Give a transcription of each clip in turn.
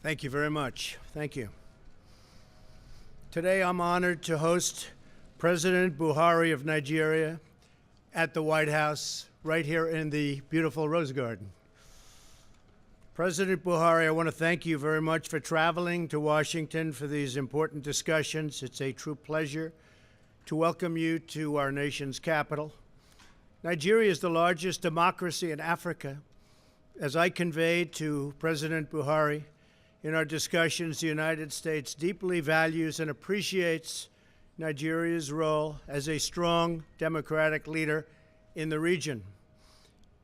Thank you very much. Thank you. Today I'm honored to host President Buhari of Nigeria at the White House right here in the beautiful Rose Garden. President Buhari, I want to thank you very much for traveling to Washington for these important discussions. It's a true pleasure to welcome you to our nation's capital. Nigeria is the largest democracy in Africa. As I conveyed to President Buhari in our discussions, the United States deeply values and appreciates Nigeria's role as a strong democratic leader in the region.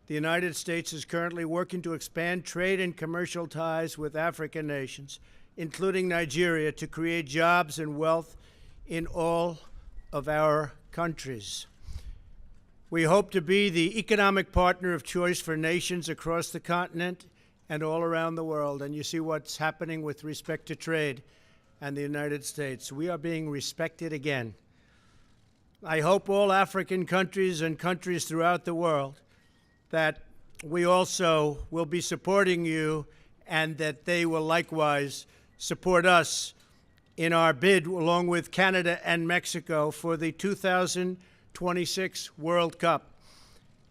The United States is currently working to expand trade and commercial ties with African nations, including Nigeria, to create jobs and wealth in all of our countries. We hope to be the economic partner of choice for nations across the continent and all around the world. And you see what's happening with respect to trade and the United States. We are being respected again. I hope all African countries and countries throughout the world that we also will be supporting you and that they will likewise support us in our bid, along with Canada and Mexico, for the 2026 World Cup.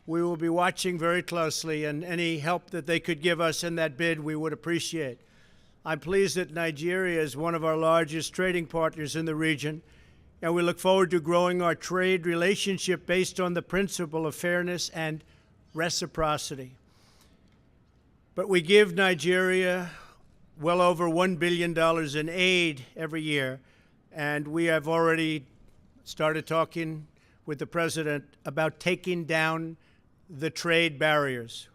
We will be watching very closely, and any help that they could give us in that bid, we would appreciate. I'm pleased that Nigeria is one of our largest trading partners in the region, and we look forward to growing our trade relationship based on the principle of fairness and reciprocity. But we give Nigeria well over $1 billion in aid every year, and we have already started talking with the president about taking down the trade barriers,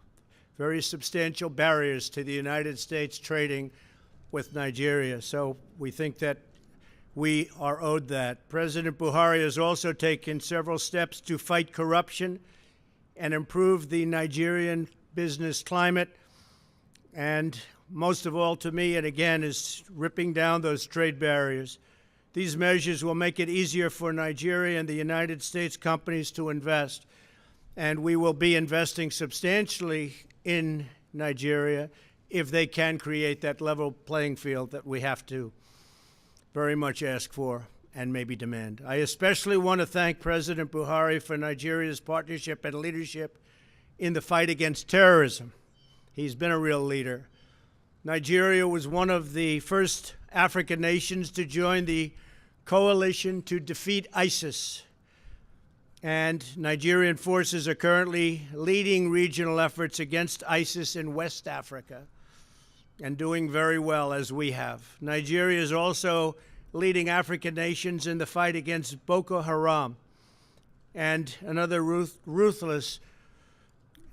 very substantial barriers to the United States trading with Nigeria. So we think that we are owed that. President Buhari has also taken several steps to fight corruption and improve the Nigerian business climate. And most of all to me, and again, is ripping down those trade barriers. These measures will make it easier for Nigeria and the United States companies to invest. And we will be investing substantially in Nigeria if they can create that level playing field that we have to very much ask for and maybe demand. I especially want to thank President Buhari for Nigeria's partnership and leadership in the fight against terrorism. He's been a real leader. Nigeria was one of the first African nations to join the coalition to defeat ISIS. And Nigerian forces are currently leading regional efforts against ISIS in West Africa and doing very well, as we have. Nigeria is also leading African nations in the fight against Boko Haram and another ruthless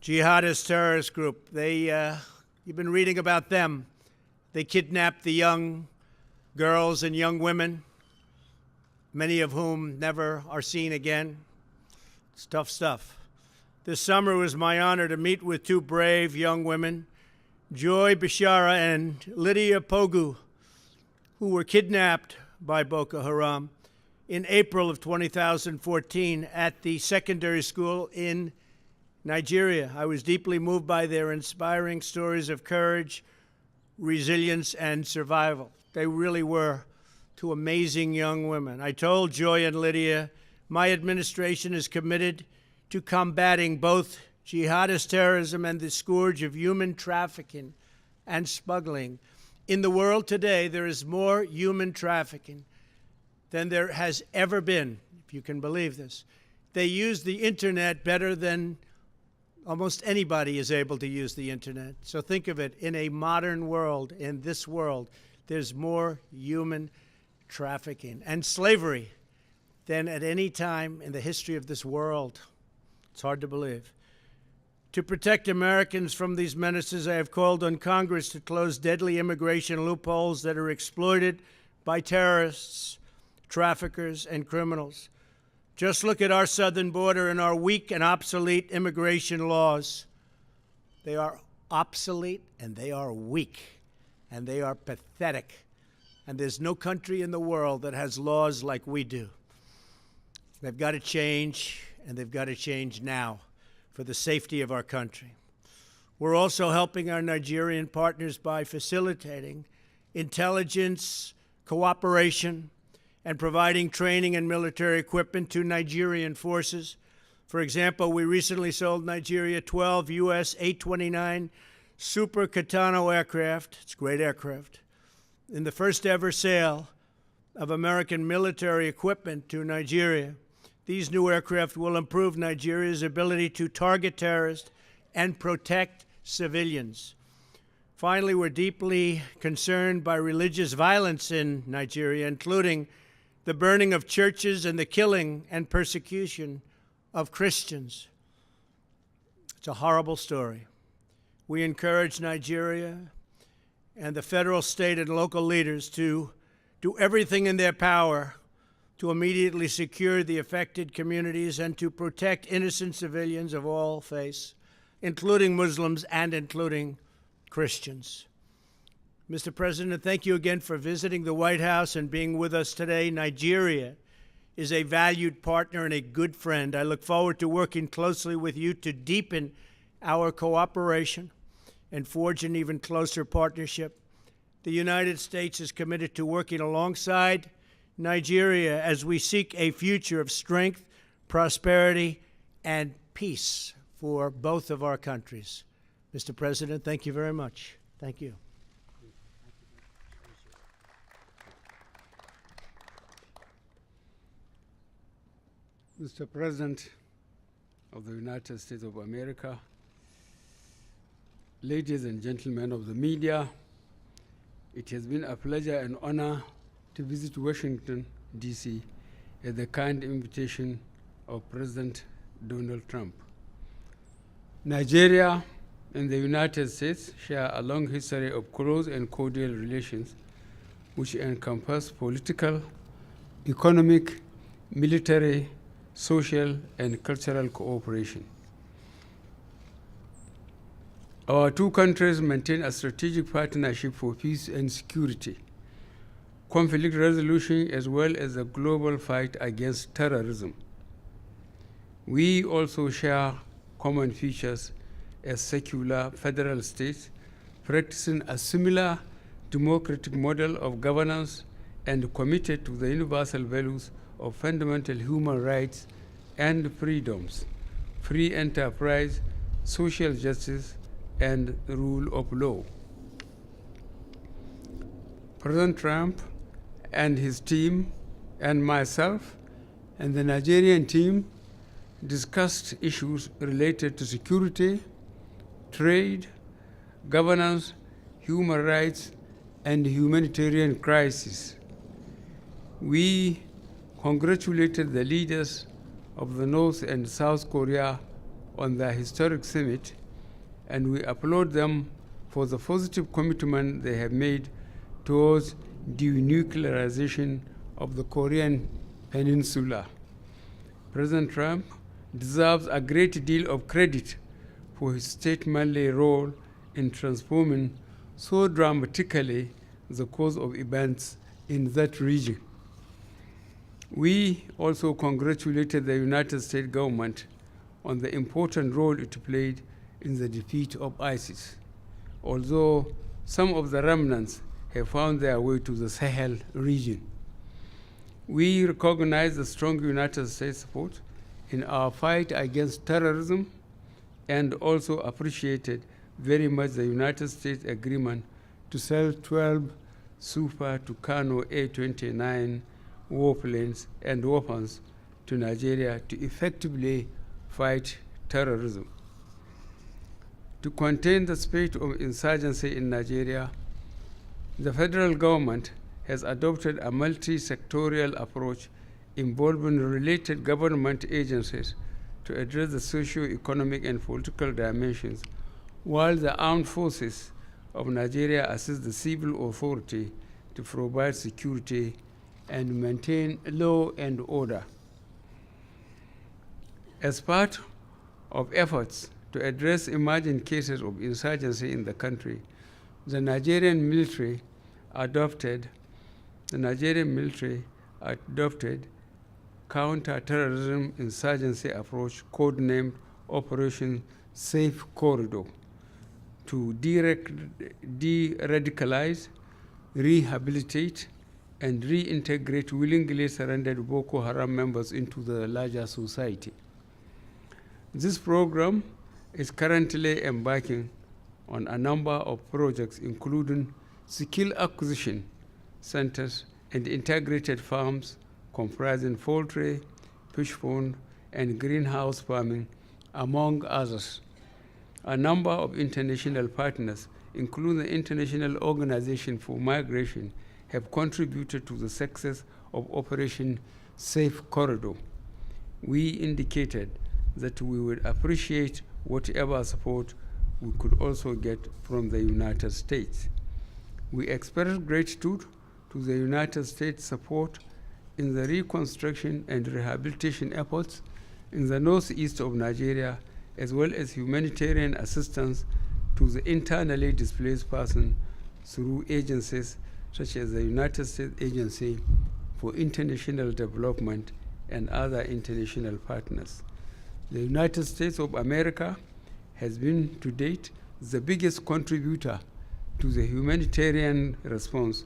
jihadist terrorist group. You've been reading about them. They kidnap the young girls and young women, many of whom never are seen again. It's tough stuff. This summer it was my honor to meet with two brave young women, Joy Bishara and Lydia Pogu, who were kidnapped by Boko Haram in April of 2014 at the secondary school in Nigeria. I was deeply moved by their inspiring stories of courage, resilience, and survival. They really were two amazing young women. I told Joy and Lydia, my administration is committed to combating both jihadist terrorism and the scourge of human trafficking and smuggling. In the world today, there is more human trafficking than there has ever been, if you can believe this. They use the internet better than almost anybody is able to use the internet. So think of it, in a modern world, in this world, there's more human trafficking and slavery than at any time in the history of this world. It's hard to believe. To protect Americans from these menaces, I have called on Congress to close deadly immigration loopholes that are exploited by terrorists, traffickers, and criminals. Just look at our southern border and our weak and obsolete immigration laws. They are obsolete, and they are weak, and they are pathetic. And there's no country in the world that has laws like we do. They've got to change, and they've got to change now for the safety of our country. We're also helping our Nigerian partners by facilitating intelligence, cooperation, and providing training and military equipment to Nigerian forces. For example, we recently sold Nigeria 12 U.S. 829 Super Katana aircraft. It's a great aircraft. In the first ever sale of American military equipment to Nigeria. These new aircraft will improve Nigeria's ability to target terrorists and protect civilians. Finally, we're deeply concerned by religious violence in Nigeria, including the burning of churches and the killing and persecution of Christians. It's a horrible story. We encourage Nigeria and the federal, state, and local leaders to do everything in their power to immediately secure the affected communities and to protect innocent civilians of all faiths, including Muslims and including Christians. Mr. President, thank you again for visiting the White House and being with us today. Nigeria is a valued partner and a good friend. I look forward to working closely with you to deepen our cooperation and forge an even closer partnership. The United States is committed to working alongside Nigeria as we seek a future of strength, prosperity, and peace for both of our countries. Mr. President, thank you very much. Thank you. Mr. President of the United States of America, ladies and gentlemen of the media, it has been a pleasure and honor to visit Washington, D.C. at the kind invitation of President Donald Trump. Nigeria and the United States share a long history of close and cordial relations which encompass political, economic, military, social, and cultural cooperation. Our two countries maintain a strategic partnership for peace and security, conflict resolution, as well as the global fight against terrorism. We also share common features as secular federal states, practicing a similar democratic model of governance and committed to the universal values of fundamental human rights and freedoms, free enterprise, social justice, and rule of law. President Trump and his team and myself and the Nigerian team discussed issues related to security, trade, governance, human rights, and humanitarian crisis. We congratulated the leaders of the North and South Korea on their historic summit, and we applaud them for the positive commitment they have made towards denuclearization of the Korean Peninsula. President Trump deserves a great deal of credit for his statesmanly role in transforming so dramatically the course of events in that region. We also congratulated the United States government on the important role it played in the defeat of ISIS, although some of the remnants have found their way to the Sahel region. We recognize the strong United States support in our fight against terrorism and also appreciated very much the United States agreement to sell 12 Super Tucano A-29 warplanes and weapons to Nigeria to effectively fight terrorism. To contain the spirit of insurgency in Nigeria, the federal government has adopted a multi-sectorial approach involving related government agencies to address the socio-economic and political dimensions, while the armed forces of Nigeria assist the civil authority to provide security and maintain law and order. As part of efforts to address emerging cases of insurgency in the country, the Nigerian military adopted counter-terrorism insurgency approach codenamed Operation Safe Corridor to de-radicalize, rehabilitate, and reintegrate willingly surrendered Boko Haram members into the larger society. This program is currently embarking on a number of projects, including skill acquisition centers and integrated farms comprising poultry, fish pond, and greenhouse farming, among others. A number of international partners, including the International Organization for Migration, have contributed to the success of Operation Safe Corridor. We indicated that we would appreciate whatever support we could also get from the United States. We express gratitude to the United States' support in the reconstruction and rehabilitation efforts in the northeast of Nigeria, as well as humanitarian assistance to the internally displaced persons through agencies such as the United States Agency for International Development and other international partners. The United States of America has been, to date, the biggest contributor to the humanitarian response,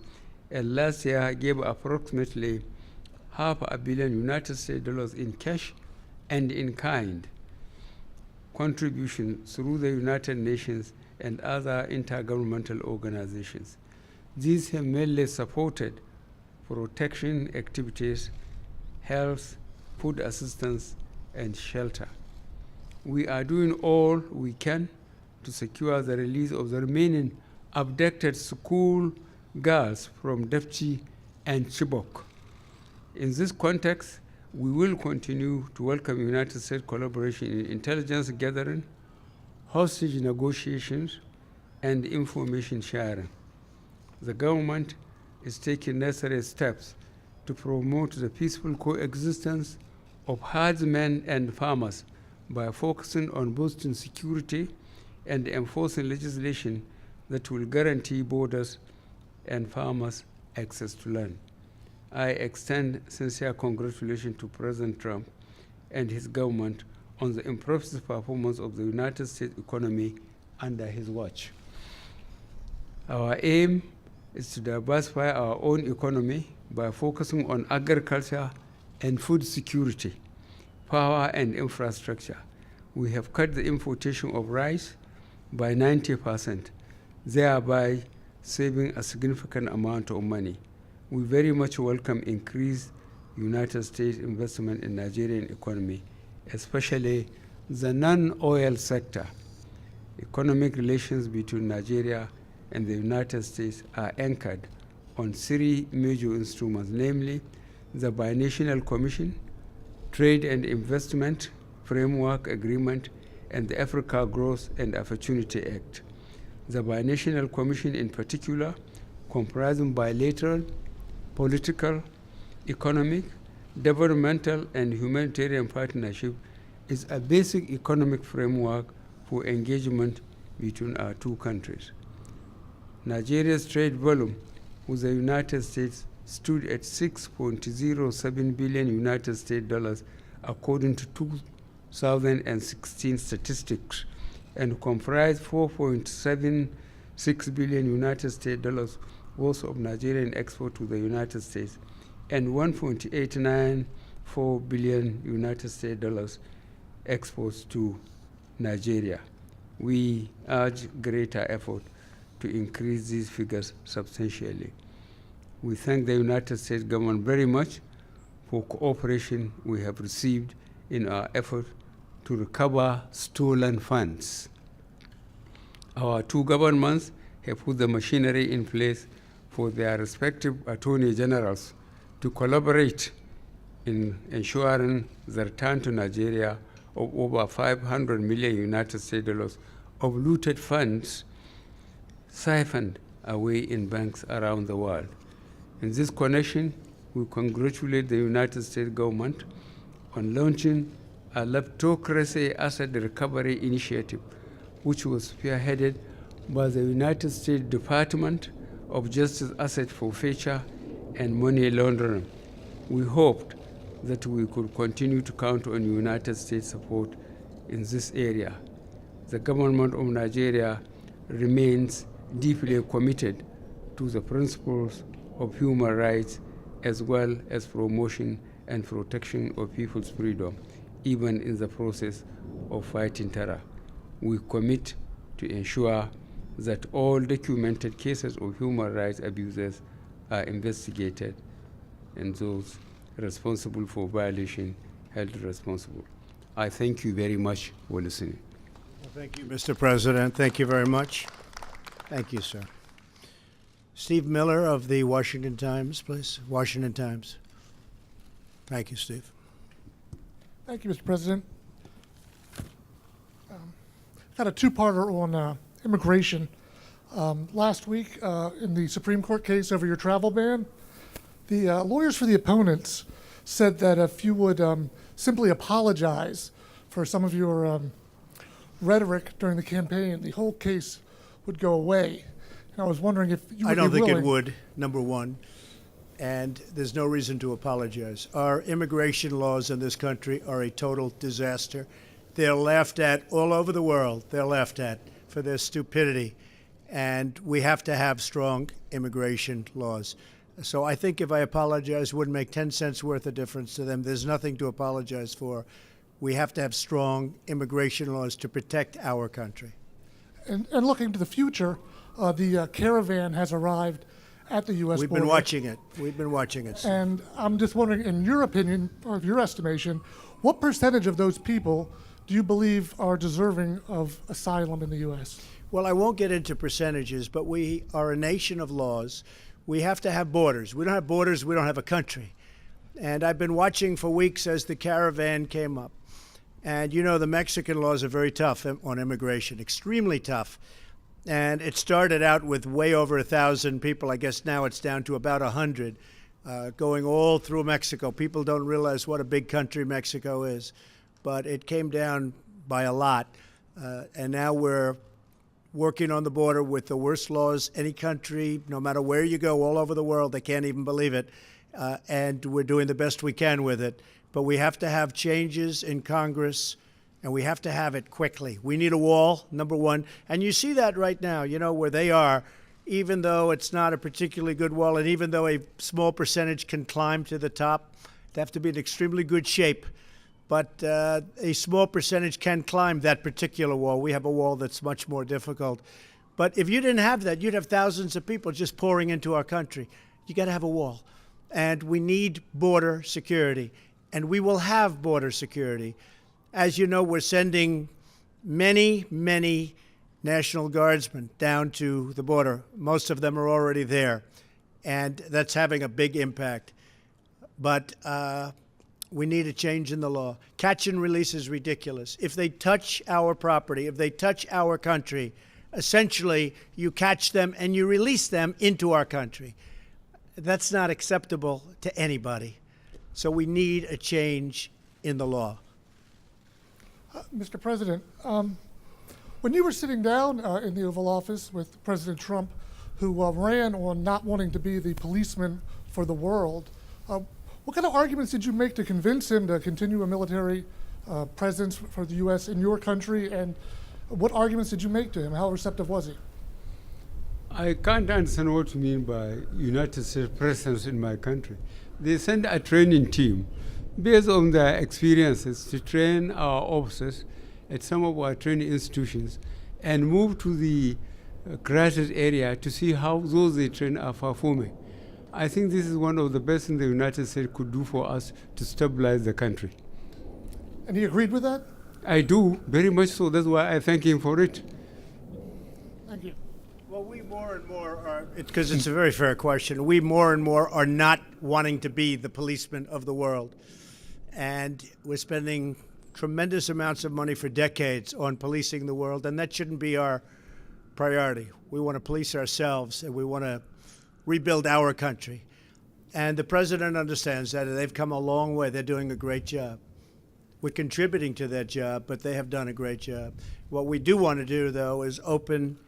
and last year gave approximately $500 million United States dollars in cash and in kind contribution through the United Nations and other intergovernmental organizations. These have mainly supported protection activities, health, food assistance, and shelter. We are doing all we can to secure the release of the remaining abducted school girls from Dapchi and Chibok. In this context, we will continue to welcome United States collaboration in intelligence gathering, hostage negotiations, and information sharing. The government is taking necessary steps to promote the peaceful coexistence of herdsmen and farmers by focusing on boosting security and enforcing legislation that will guarantee borders and farmers access to land. I extend sincere congratulations to President Trump and his government on the impressive performance of the United States economy under his watch. Our aim is to diversify our own economy by focusing on agriculture and food security, power and infrastructure. We have cut the importation of rice by 90%, thereby saving a significant amount of money. We very much welcome increased United States investment in Nigerian economy, especially the non-oil sector. Economic relations between Nigeria and the United States are anchored on three major instruments, namely the Binational Commission, Trade and Investment Framework Agreement, and the Africa Growth and Opportunity Act. The Binational Commission in particular, comprising bilateral, political, economic, developmental, and humanitarian partnership, is a basic economic framework for engagement between our two countries. Nigeria's trade volume with the United States stood at 6.07 billion United States dollars according to 2016 statistics, and comprised 4.76 billion United States dollars worth of Nigerian export to the United States and 1.894 billion United States dollars exports to Nigeria. We urge greater effort to increase these figures substantially. We thank the United States government very much for cooperation we have received in our effort to recover stolen funds. Our two governments have put the machinery in place for their respective attorney generals to collaborate in ensuring the return to Nigeria of over 500 million United States dollars of looted funds siphoned away in banks around the world. In this connection, we congratulate the United States government on launching a Kleptocracy Asset Recovery Initiative, which was spearheaded by the United States Department of Justice Asset Forfeiture and Money Laundering. We hoped that we could continue to count on United States support in this area. The government of Nigeria remains deeply committed to the principles of human rights as well as promotion and protection of people's freedom, even in the process of fighting terror. We commit to ensure that all documented cases of human rights abuses are investigated and those responsible for violation held responsible. I thank you very much for listening. Well, thank you, Mr. President. Thank you very much. Thank you, sir. Steve Miller of the Washington Times, please. Washington Times. Thank you, Steve. Thank you, Mr. President. Got a two-parter on immigration. Last week, in the Supreme Court case over your travel ban, the lawyers for the opponents said that if you would simply apologize for some of your rhetoric during the campaign, the whole case would go away. And I was wondering if you would I don't be think willing. it would, number one. And there's no reason to apologize. Our immigration laws in this country are a total disaster. They're laughed at all over the world. They're laughed at for their stupidity. And we have to have strong immigration laws. So I think if I apologize, it wouldn't make 10 cents worth of difference to them. There's nothing to apologize for. We have to have strong immigration laws to protect our country. And looking to the future, the caravan has arrived at the U.S. We've border. been watching it. We've been watching it. And I'm just wondering, in your opinion, or your estimation, what percentage of those people do you believe are deserving of asylum in the U.S.? Well, I won't get into percentages, but we are a nation of laws. We have to have borders. We don't have borders, we don't have a country. And I've been watching for weeks as the caravan came up. And you know, the Mexican laws are very tough on immigration, extremely tough. And it started out with way over 1,000 people. I guess now it's down to about 100 going all through Mexico. People don't realize what a big country Mexico is, but it came down by a lot. And now we're working on the border with the worst laws any country, no matter where you go, all over the world. They can't even believe it. And we're doing the best we can with it. But we have to have changes in Congress, and we have to have it quickly. We need a wall, number one. And you see that right now, you know, where they are, even though it's not a particularly good wall, and even though a small percentage can climb to the top, they have to be in extremely good shape. But a small percentage can climb that particular wall. We have a wall that's much more difficult. But if you didn't have that, you'd have thousands of people just pouring into our country. You got to have a wall. And we need border security. And we will have border security. As you know, we're sending many, many National Guardsmen down to the border. Most of them are already there. And that's having a big impact. But we need a change in the law. Catch and release is ridiculous. If they touch our property, if they touch our country, essentially you catch them and you release them into our country. That's not acceptable to anybody. So we need a change in the law. Mr. President, when you were sitting down in the Oval Office with President Trump, who ran on not wanting to be the policeman for the world, what kind of arguments did you make to convince him to continue a military presence for the U.S. in your country, and what arguments did you make to him? How receptive was he? I can't understand what you mean by United States presence in my country. They send a training team based on their experiences to train our officers at some of our training institutions and move to the crisis area to see how those they train are performing. I think this is one of the best things the United States could do for us to stabilize the country. And he agreed with that? I do, very much so. That's why I thank him for it. Thank you. Well, we more and more are, because it's a very fair question, we more and more are not wanting to be the policemen of the world. And we're spending tremendous amounts of money for decades on policing the world, and that shouldn't be our priority. We want to police ourselves, and we want to rebuild our country. And the president understands that, and they've come a long way. They're doing a great job. We're contributing to that job, but they have done a great job. What we do want to do, though, is open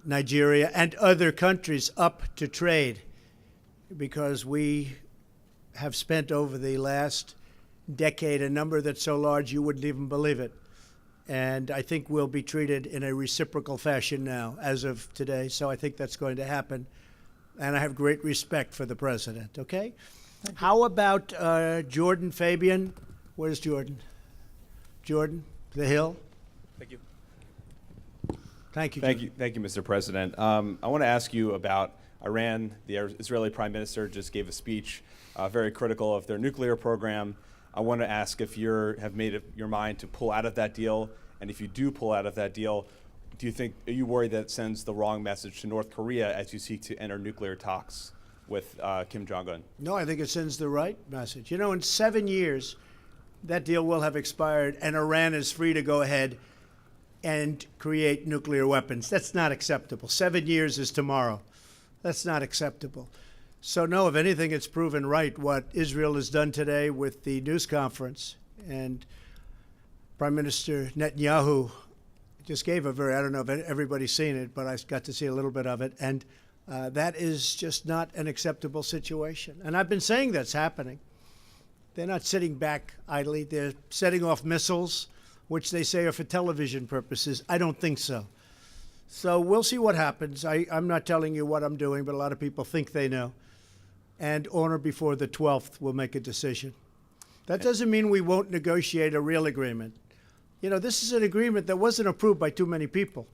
Nigeria and other countries up to trade, because we have spent over the last decade a number that's so large you wouldn't even believe it. And I think we'll be treated in a reciprocal fashion now, as of today. So I think that's going to happen. and I have great respect for the president, okay? How about Jordan Fabian? Where's Jordan? Jordan, the Hill. Thank you. Thank you. Thank you, Mr. President. I want to ask you about Iran. The Israeli Prime Minister just gave a speech very critical of their nuclear program. I want to ask if you have made up your mind to pull out of that deal, and if you do pull out of that deal, are you worried that it sends the wrong message to North Korea as you seek to enter nuclear talks with Kim Jong-un? No, I think it sends the right message. You know, in 7 years, that deal will have expired, and Iran is free to go ahead and create nuclear weapons. That's not acceptable. 7 years is tomorrow. That's not acceptable. So, no, if anything, it's proven right what Israel has done today with the news conference. And Prime Minister Netanyahu just gave a I don't know if everybody's seen it, but I got to see a little bit of it. And that is just not an acceptable situation. And I've been saying that's happening. They're not sitting back idly. They're setting off missiles, which they say are for television purposes. I don't think so. So we'll see what happens. I'm not telling you what I'm doing, but a lot of people think they know. And on or before the 12th, we'll make a decision. That doesn't mean we won't negotiate a real agreement. You know, this is an agreement that wasn't approved by too many people.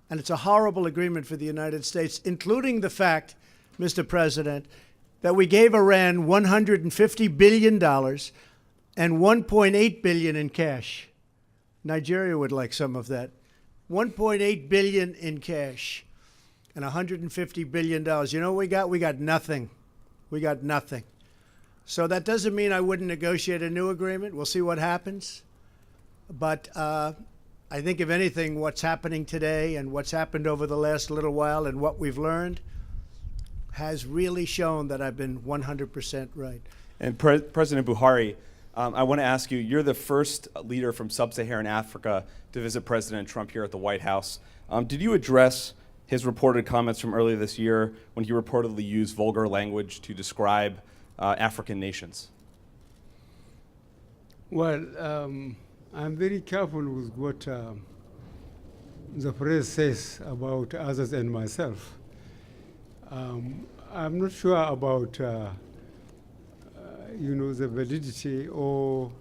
And it's a horrible agreement for the United States, including the fact, Mr. President, that we gave Iran $150 billion and $1.8 billion in cash. Nigeria would like some of that. $1.8 billion in cash and $150 billion. You know what we got? We got nothing. We got nothing. So that doesn't mean I wouldn't negotiate a new agreement. We'll see what happens. But I think, if anything, what's happening today and what's happened over the last little while and what we've learned has really shown that I've been 100% right. And President Buhari, I want to ask you, you're the first leader from sub-Saharan Africa to visit President Trump here at the White House. Did you address his reported comments from earlier this year when he reportedly used vulgar language to describe African nations? Well, I'm very careful with what the press says about others and myself. I'm not sure about the validity or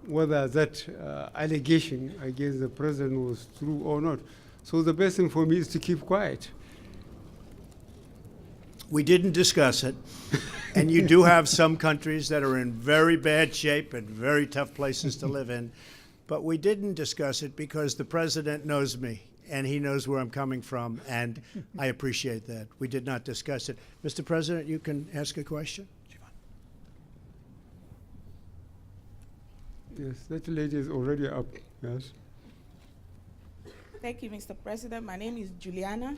whether that allegation against the president was true or not. So the best thing for me is to keep quiet. We didn't discuss it. And you do have some countries that are in very bad shape and very tough places to live in. But we didn't discuss it because the president knows me and he knows where I'm coming from, and I appreciate that. We did not discuss it. Mr. President, you can ask a question. Yes, that lady is already up. Yes. Thank you, Mr. President. My name is Juliana.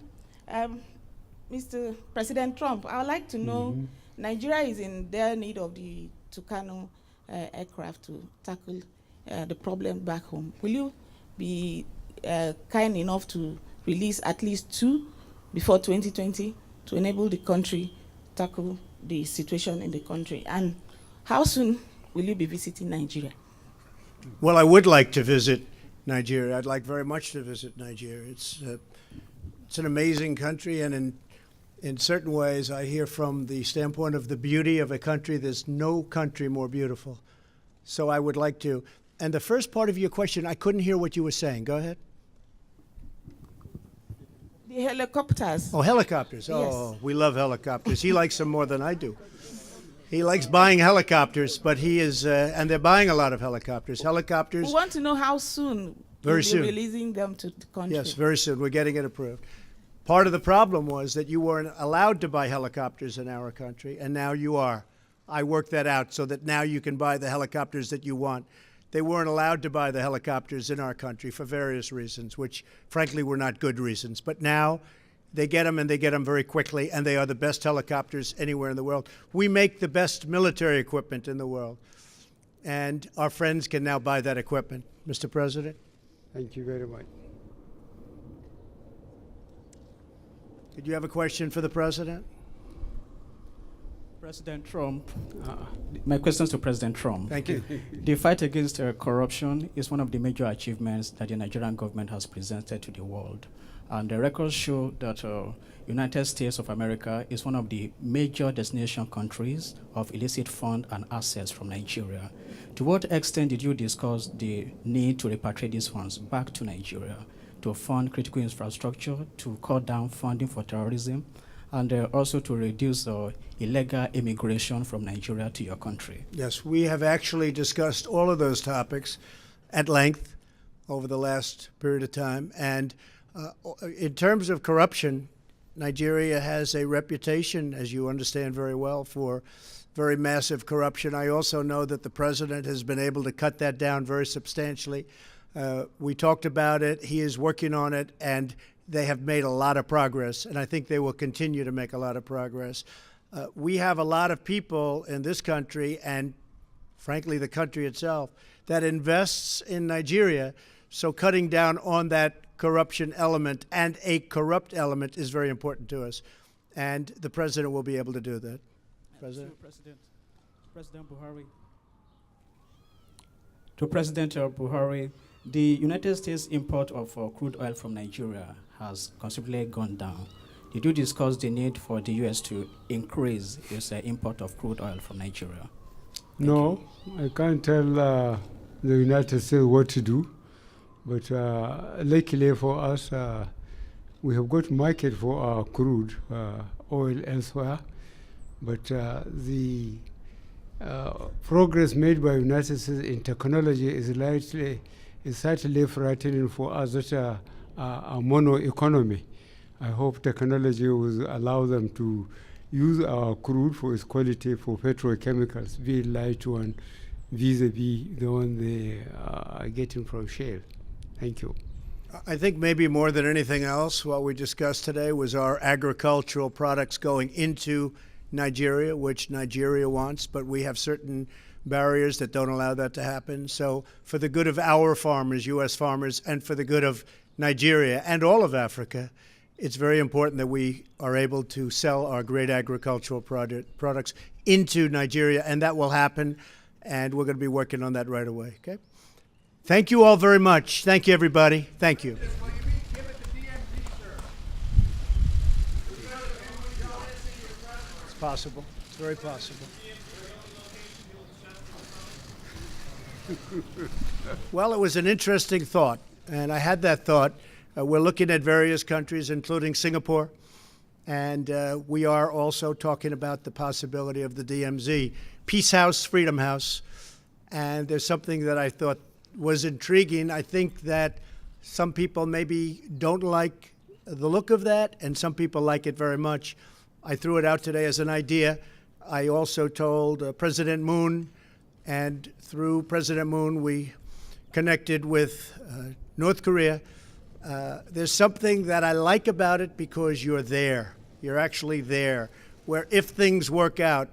Mr. President Trump, I would like to know, Nigeria is in dire need of the Tucano aircraft to tackle the problem back home. Will you be kind enough to release at least 2 before 2020 to enable the country tackle the situation in the country? And how soon will you be visiting Nigeria? Well, I would like to visit Nigeria. I'd like very much to visit Nigeria. It's an amazing country, and in certain ways, I hear from the standpoint of the beauty of a country, there's no country more beautiful. So I would like to. And the first part of your question, I couldn't hear what you were saying. Go ahead. The helicopters. Oh, helicopters. Yes. Oh, we love helicopters. He likes them more than I do. He likes buying helicopters, but he is, and they're buying a lot of helicopters. Helicopters. We want to know how soon Very you'll soon. be releasing them to the country. Yes, very soon. We're getting it approved. Part of the problem was that you weren't allowed to buy helicopters in our country, and now you are. I worked that out so that now you can buy the helicopters that you want. They weren't allowed to buy the helicopters in our country for various reasons, which frankly were not good reasons. But now they get them, and they get them very quickly, and they are the best helicopters anywhere in the world. We make the best military equipment in the world, and our friends can now buy that equipment. Mr. President? Thank you very much. Did you have a question for the president? President Trump, my questions to President Trump. Thank you. The fight against corruption is one of the major achievements that the Nigerian government has presented to the world. And the records show that United States of America is one of the major destination countries of illicit funds and assets from Nigeria. To what extent did you discuss the need to repatriate these funds back to Nigeria to fund critical infrastructure, to cut down funding for terrorism, and also to reduce illegal immigration from Nigeria to your country? Yes, we have actually discussed all of those topics at length over the last period of time. And in terms of corruption, Nigeria has a reputation, as you understand very well, for very massive corruption. I also know that the president has been able to cut that down very substantially. We talked about it. He is working on it, and they have made a lot of progress, and I think they will continue to make a lot of progress. We have a lot of people in this country, and frankly the country itself, that invests in Nigeria, so cutting down on that corruption element and a corrupt element is very important to us, and the president will be able to do that. President? President Buhari. To President Buhari, the United States import of crude oil from Nigeria has considerably gone down. Did you discuss the need for the U.S. to increase its import of crude oil from Nigeria? No, I can't tell the United States what to do. But luckily for us, we have got market for our crude oil elsewhere. But the progress made by United States in technology is certainly frightening for us that a mono economy. I hope technology will allow them to use our crude for its quality for petrochemicals, be it light one vis-a-vis the one they are getting from shale. Thank you. I think maybe more than anything else, what we discussed today was our agricultural products going into Nigeria, which Nigeria wants, but we have certain barriers that don't allow that to happen. So for the good of our farmers, U.S. farmers, and for the good of Nigeria and all of Africa, it's very important that we are able to sell our great agricultural products into Nigeria, and that will happen, and we're going to be working on that right away. Okay? Thank you all very much. Thank you, everybody. Thank you. It's possible. It's very possible. Well, it was an interesting thought, and I had that thought. We're looking at various countries, including Singapore, and we are also talking about the possibility of the DMZ, Peace House, Freedom House, and there's something that I thought was intriguing. I think that some people maybe don't like the look of that, and some people like it very much. I threw it out today as an idea. I also told President Moon, and through President Moon, we connected with North Korea. There's something that I like about it because you're there. You're actually there, where if things work out,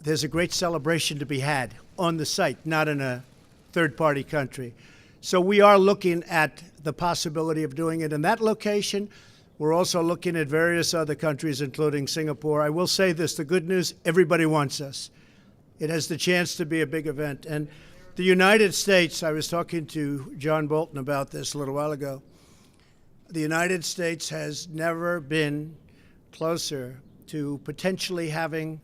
there's a great celebration to be had on the site, not in a third-party country. So we are looking at the possibility of doing it in that location. We're also looking at various other countries, including Singapore. I will say this, the good news, everybody wants us. It has the chance to be a big event. And the United States, I was talking to John Bolton about this a little while ago. The United States has never been closer to potentially having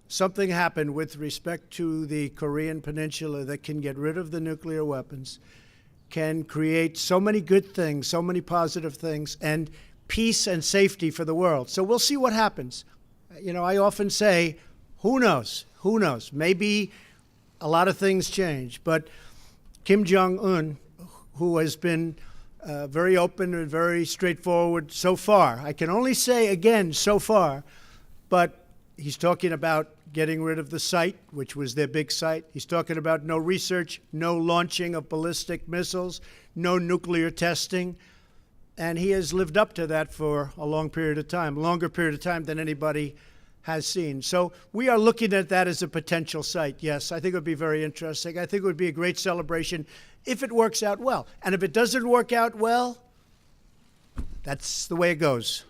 something happen with respect to the Korean Peninsula that can get rid of the nuclear weapons, can create so many good things, so many positive things, and peace and safety for the world. So we'll see what happens. You know, I often say, who knows? Who knows? Maybe a lot of things change. But Kim Jong-un, who has been very open and very straightforward so far, I can only say, again, so far, but he's talking about getting rid of the site, which was their big site. He's talking about no research, no launching of ballistic missiles, no nuclear testing. And he has lived up to that for a long period of time, longer period of time than anybody has seen. So we are looking at that as a potential site. Yes, I think it would be very interesting. I think it would be a great celebration if it works out well. And if it doesn't work out well, that's the way it goes.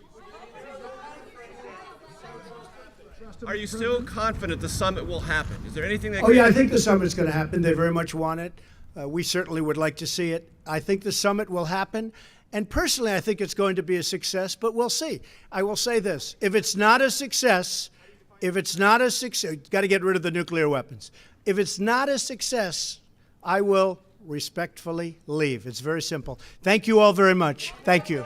Are you still confident the summit will happen? Is there anything that? Oh, yeah, I think the summit's going to happen. They very much want it. We certainly would like to see it. I think the summit will happen. And personally, I think it's going to be a success, but we'll see. I will say this. If it's not a success, got to get rid of the nuclear weapons. If it's not a success, I will respectfully leave. It's very simple. Thank you all very much. Thank you.